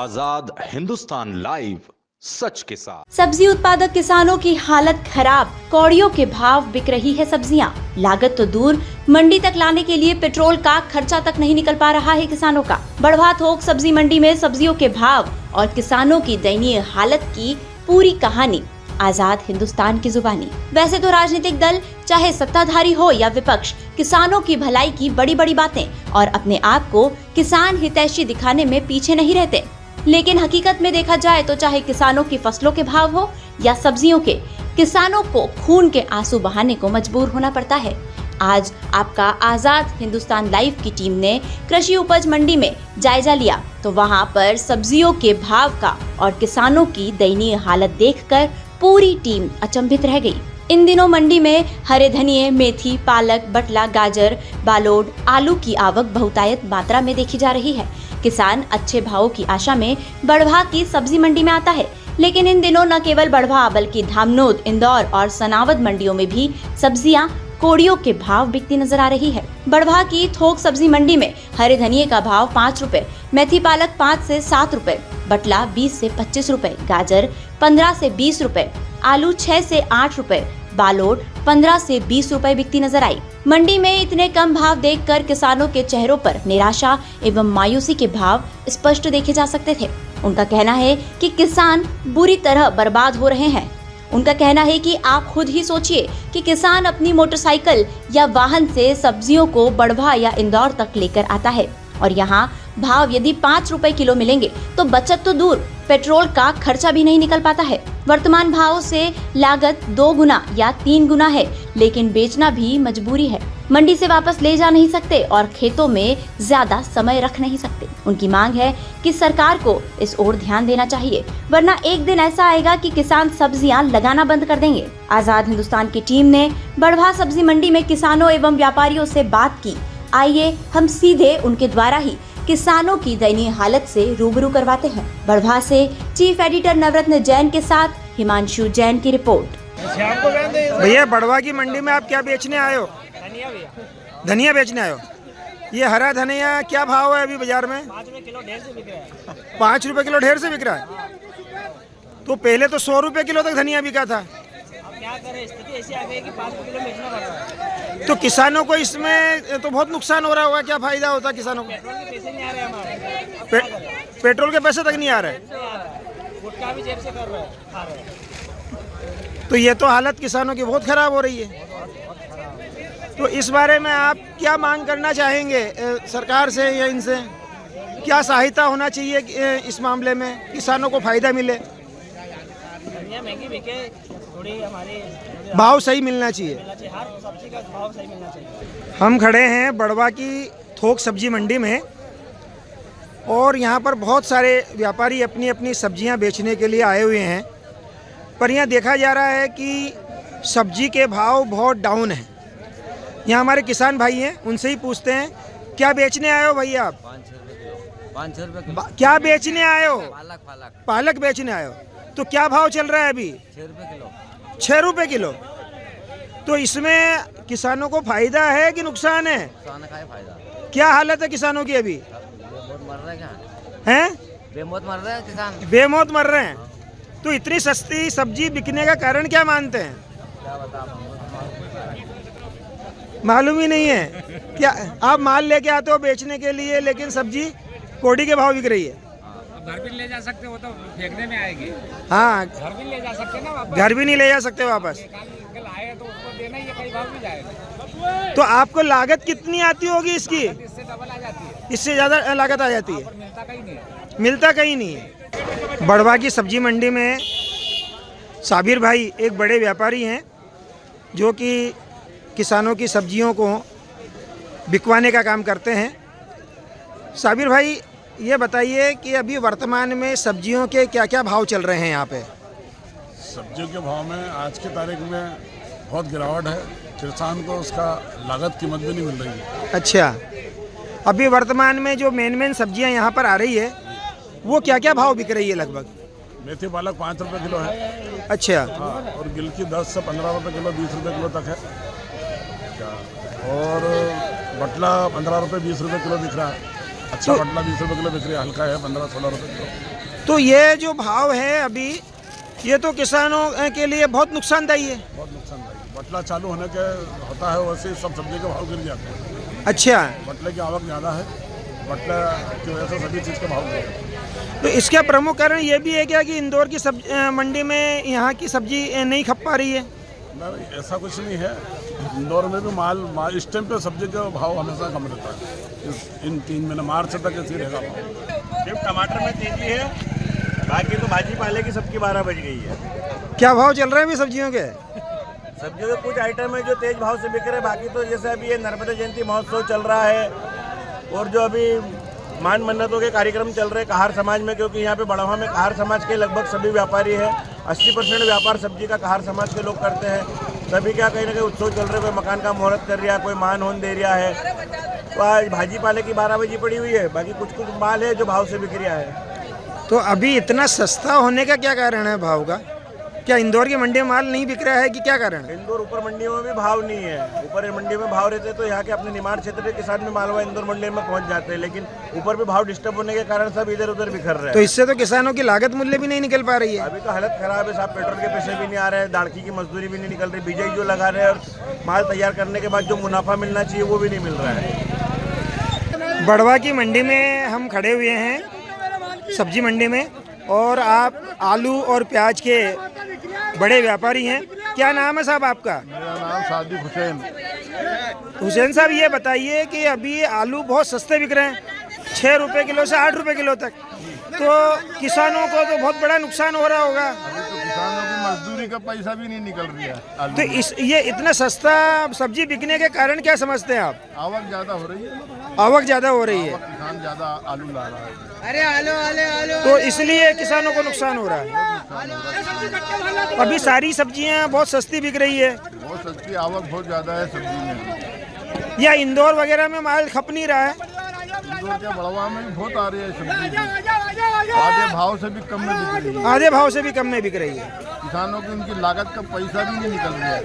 आजाद Hindustan live, सच के साथ। सब्जी उत्पादक किसानों की हालत खराब, कौड़ियों के भाव बिक रही है सब्जियां। लागत तो दूर, मंडी तक लाने के लिए पेट्रोल का खर्चा तक नहीं निकल पा रहा है किसानों का। बढ़वा थोक सब्जी मंडी में सब्जियों के भाव और किसानों की दयनीय हालत की पूरी कहानी आजाद हिंदुस्तान की जुबानी। वैसे तो राजनीतिक दल चाहे सत्ताधारी हो या विपक्ष, किसानों की भलाई की बड़ी बड़ी बातें और अपने आप को किसान हितैषी दिखाने में पीछे नहीं रहते, लेकिन हकीकत में देखा जाए तो चाहे किसानों की फसलों के भाव हो या सब्जियों के, किसानों को खून के आंसू बहाने को मजबूर होना पड़ता है। आज आपका आजाद हिंदुस्तान लाइव की टीम ने कृषि उपज मंडी में जायजा लिया तो वहां पर सब्जियों के भाव का और किसानों की दयनीय हालत देखकर पूरी टीम अचंभित रह गई। इन दिनों मंडी में हरे धनिये, मेथी, पालक, बटला, गाजर, बालोड, आलू की आवक बहुतायत मात्रा में देखी जा रही है। किसान अच्छे भावों की आशा में बढ़वा की सब्जी मंडी में आता है, लेकिन इन दिनों न केवल बढ़वा बल्कि धामनोद, इंदौर और सनावद मंडियों में भी सब्जियां कोड़ियों के भाव बिकती नजर आ रही है। बढ़वा की थोक सब्जी मंडी में हरे धनिये का भाव 5 रुपए, मेथी पालक 5 से 7 रुपए, बटला 20 से 25 रुपए, गाजर 15 से 20 रुपए, आलू 6 से 8 रुपए, बालोड 15 से 20 रुपए बिकती नजर आई। मंडी में इतने कम भाव देखकर किसानों के चेहरों पर निराशा एवं मायूसी के भाव स्पष्ट देखे जा सकते थे। उनका कहना है कि किसान बुरी तरह बर्बाद हो रहे हैं। उनका कहना है कि आप खुद ही सोचिए कि किसान अपनी मोटरसाइकिल या वाहन से सब्जियों को बढ़वा या इंदौर तक लेकर आता है और यहाँ भाव यदि 5 रुपए किलो मिलेंगे तो बचत तो दूर, पेट्रोल का खर्चा भी नहीं निकल पाता है। वर्तमान भाव से लागत 2 गुना या 3 गुना है, लेकिन बेचना भी मजबूरी है। मंडी से वापस ले जा नहीं सकते और खेतों में ज्यादा समय रख नहीं सकते। उनकी मांग है कि सरकार को इस ओर ध्यान देना चाहिए, वरना एक दिन ऐसा आएगा कि किसान सब्जियां लगाना बंद कर देंगे। आजाद हिंदुस्तान की टीम ने बढ़वा सब्जी मंडी में किसानों एवं व्यापारियों से बात की। आइए हम सीधे उनके द्वारा ही किसानों की दयनीय हालत से रूबरू करवाते हैं। बढ़वा से चीफ एडिटर नवरत्न जैन के साथ हिमांशु जैन की रिपोर्ट। भैया, बढ़वा की मंडी में आप क्या बेचने आए हो? धनिया बेचने आए हो। ये हरा धनिया क्या भाव है अभी बाजार में? 5 रुपए किलो ढेर से बिक रहा है। 5 रुपए किलो ढेर से बिक रहा है। तो पहले तो 100 रुपए किलो तक धनिया बिका था। अब क्या करें, स्थिति ऐसी आ गई कि 5 रुपए किलो बेचना पड़ रहा है। तो किसानों को इसमें तो बहुत नुकसान हो रहा होगा। क्या फायदा होता है किसानों को? पेट्रोल के पैसे नहीं आ रहे हमारे। पेट्रोल के पैसे तक नहीं आ रहे। गुटखा भी जेब से कर रहे हैं, खा रहे हैं। तो ये तो हालत किसानों की बहुत खराब हो रही है। तो इस बारे में आप क्या मांग करना चाहेंगे सरकार से या इनसे? क्या सहायता होना चाहिए इस मामले में, किसानों को फायदा मिले? धनिया महंगी बिके, थोड़ी हमारी भाव सही मिलना चाहिए। हर सब्जी का भाव सही मिलना चाहिए। हम खड़े हैं बढ़वा की थोक सब्जी मंडी में और यहाँ पर बहुत सारे व्यापारी अपनी अपनी सब्जियाँ बेचने के लिए आए हुए हैं, पर यहाँ देखा जा रहा है कि सब्जी के भाव बहुत डाउन हैं। यहाँ हमारे किसान भाई हैं, उनसे ही पूछते हैं, क्या बेचने आए हो भैया आप? 500 रुपये किलो। क्या बेचने आए हो? पालक पालक बेचने आए हो। तो क्या भाव चल रहा है अभी? 6 रुपये किलो। 6 रुपये किलो। तो इसमें किसानों को फायदा है कि नुकसान है? किसान का है फायदा। क्या हालत है किसानों की अभी? बेमौत मर रहे हैं। हैं? बेमौत मर रहे हैं किसान। बेमौत मर रहे हैं। तो इतनी सस्ती सब्जी बिकने का कारण क्या मानते हैं? क्या बता, मालूम ही नहीं है। क्या आप माल लेके आते हो बेचने के लिए, लेकिन सब्जी कोड़ी के भाव बिक रही है? घर भी ले जा सकते हो तो फेंकने में आएगी। हाँ, घर भी ले जा सकते ना वापस। घर भी नहीं ले जा सकते वापस। कल आए तो उसको देना ही है, कई भाव भी जाएगा। तो आपको लागत कितनी आती होगी इसकी? इससे डबल आ जाती है, इससे ज़्यादा लागत आ जाती है। मिलता कहीं नहीं है। मिलता कहीं नहीं है। बढ़वा की सब्जी मंडी में साबिर भाई एक बड़े व्यापारी हैं जो कि किसानों की सब्जियों को बिकवाने का काम करते हैं। साबिर भाई, ये बताइए कि अभी वर्तमान में सब्जियों के क्या क्या भाव चल रहे हैं यहाँ पे? सब्जियों के भाव में आज की तारीख में बहुत गिरावट है। किसान को उसका लागत कीमत भी नहीं मिल रही है। अच्छा, अभी वर्तमान में जो मेन सब्जियाँ यहाँ पर आ रही है वो क्या क्या भाव बिक रही है लगभग? मेथी पालक 5 रुपये किलो है। अच्छा। हाँ, और गिलकी 10 से 15 रुपये किलो, 20 रुपये किलो तक है। और बटला 15 रुपये 20 रुपये किलो बिक रहा है। अच्छा बटला 20 रुपये किलो बिक रही है, हल्का है 15-16 रुपये किलो। तो ये जो भाव है अभी, ये तो किसानों के लिए बहुत नुकसानदायी है। बहुत नुकसानदायक। बटला चालू होने के होता है वैसे ही सब सब्जी के भाव गिर जाते हैं। अच्छा, बटले की आवक ज़्यादा है, बटला की वजह से सभी चीज़ के भाव गिर जाते हैं। तो इसका प्रमुख कारण ये भी है क्या कि इंदौर की मंडी में यहाँ की सब्जी नहीं खप पा रही है? नहीं, ऐसा कुछ नहीं है। इंदौर में भी माल इस टाइम पे सब्जी का भाव हमेशा कम रहता है। इन 3 महीने मार्च तक ऐसे ही रहेगा भाव। सिर्फ टमाटर में तेजी है, बाकी तो भाजी पाले की सबकी 12 बज गई है। क्या भाव चल रहे हैं अभी सब्जियों के? सब्जियों के कुछ आइटम है जो तेज भाव से बिक रहे हैं, बाकी तो जैसे अभी ये नर्मदा जयंती महोत्सव चल रहा है और जो अभी मान मन्नतों के कार्यक्रम चल रहे हैं कहार समाज में, क्योंकि यहाँ पे बड़वा में कहार समाज के लगभग सभी व्यापारी है। 80% व्यापार सब्जी का कहार समाज के लोग करते हैं। सभी क्या कहीं ना कहीं उत्सव चल रहे हैं, कोई मकान का मुहूर्त कर रहा है, कोई मान होन दे रहा है। तो आज भाजी पाले की 12 बजी पड़ी हुई है, बाकी कुछ कुछ माल है जो भाव से बिक रहा है। तो अभी इतना सस्ता होने का क्या कारण है भाव का? क्या इंदौर की मंडी में माल नहीं बिक रहा है कि क्या कारण है? इंदौर ऊपर मंडियों में भी भाव नहीं है। ऊपर मंडी में भाव रहते तो यहाँ के अपने निमाड़ क्षेत्र के किसान भी मालवा इंदौर मंडी में पहुँच जाते हैं, लेकिन ऊपर भी भाव डिस्टर्ब होने के कारण सब इधर उधर बिखर रहे तो हैं। इससे तो किसानों की लागत मूल्य भी नहीं निकल पा रही है। अभी तो हालत खराब है साहब, पेट्रोल के पैसे भी नहीं आ रहे हैं, दाड़की की मजदूरी भी नहीं निकल रही, बिजाई जो लगा रहे हैं और माल तैयार करने के बाद जो मुनाफा मिलना चाहिए वो भी नहीं मिल रहा है। बड़वा की मंडी में हम खड़े हुए हैं, सब्जी मंडी में, और आप आलू और प्याज के बड़े व्यापारी हैं। क्या नाम है साहब आपका? मेरा नाम सादिक हुसैन। हुसैन साहब, ये बताइए कि अभी आलू बहुत सस्ते बिक रहे हैं, 6 रुपये किलो से 8 रुपये किलो तक, तो किसानों को तो बहुत बड़ा नुकसान हो रहा होगा। अभी तो किसानों की मजदूरी का पैसा भी नहीं निकल रही है आलू तो ये इतना सस्ता सब्जी बिकने के कारण क्या समझते हैं आप? आवक ज़्यादा हो रही है, आवक ज़्यादा हो रही है, किसान ज़्यादा आलू ला रहा है। तो इसलिए किसानों को नुकसान हो रहा है। अभी सारी सब्जियां बहुत सस्ती बिक रही है, बहुत सस्ती, आवक बहुत ज़्यादा है सब्जी में। या इंदौर वगैरह में माल खप नहीं रहा है? इंदौर के बड़वा में भी बहुत आ रही है सब्जी, आधे भाव से भी कम में बिक रही है। आधे भाव से भी कम में बिक रही है। किसानों की उनकी लागत का पैसा भी नहीं निकल रहा है।